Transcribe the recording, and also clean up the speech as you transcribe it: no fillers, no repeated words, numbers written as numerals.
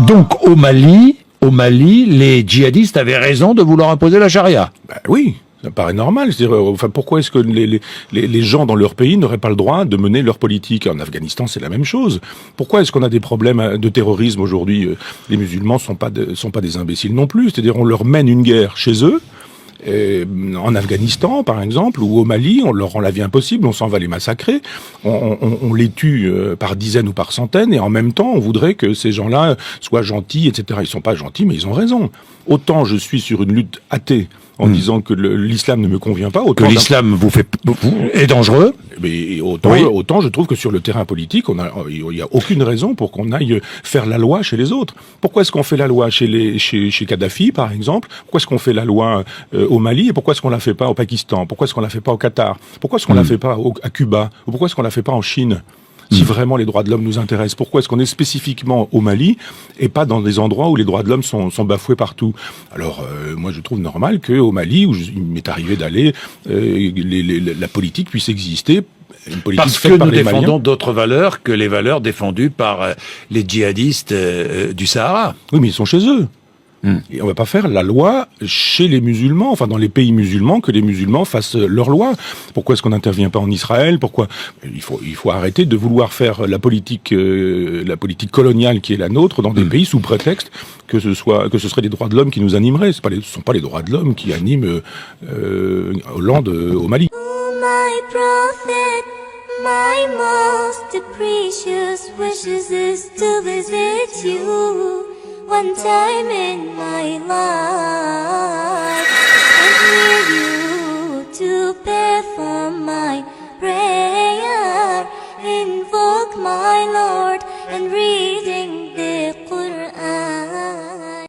Donc au Mali, les djihadistes avaient raison de vouloir imposer la charia. Ben oui, ça paraît normal. C'est-à-dire, enfin, pourquoi est-ce que les gens dans leur pays n'auraient pas le droit de mener leur politique? En Afghanistan, c'est la même chose. Pourquoi est-ce qu'on a des problèmes de terrorisme aujourd'hui? Les musulmans sont pas des imbéciles non plus. C'est-à-dire, on leur mène une guerre chez eux. En Afghanistan, par exemple, ou au Mali, on leur rend la vie impossible, on s'en va les massacrer, on les tue par dizaines ou par centaines, et en même temps, on voudrait que ces gens-là soient gentils, etc. Ils sont pas gentils, mais ils ont raison. Autant je suis sur une lutte athée, en disant que l'islam ne me convient pas, autant que l'islam est dangereux. Mais autant je trouve que sur le terrain politique, il y a aucune raison pour qu'on aille faire la loi chez les autres. Pourquoi est-ce qu'on fait la loi chez Kadhafi, par exemple? Pourquoi est-ce qu'on fait la loi au Mali? Et pourquoi est-ce qu'on la fait pas au Pakistan? Pourquoi est-ce qu'on la fait pas au Qatar? Pourquoi est-ce qu'on la fait pas à Cuba? Ou pourquoi est-ce qu'on la fait pas en Chine? Si vraiment les droits de l'homme nous intéressent, pourquoi est-ce qu'on est spécifiquement au Mali et pas dans des endroits où les droits de l'homme sont bafoués partout? Alors, moi, je trouve normal qu'au Mali, où il m'est arrivé d'aller, la politique puisse exister. Une politique parce que nous défendons d'autres valeurs que les valeurs défendues par les djihadistes du Sahara. Oui, mais ils sont chez eux. Et on va pas faire la loi chez les musulmans, enfin dans les pays musulmans, que les musulmans fassent leur loi. Pourquoi est-ce qu'on n'intervient pas en Israël? Pourquoi il faut arrêter de vouloir faire la politique coloniale qui est la nôtre dans des pays sous prétexte que ce serait les droits de l'homme qui nous animeraient. Ce sont pas les droits de l'homme qui animent Hollande au Mali. My prophet, my most precious wishes is to visit you one time in my life and hear you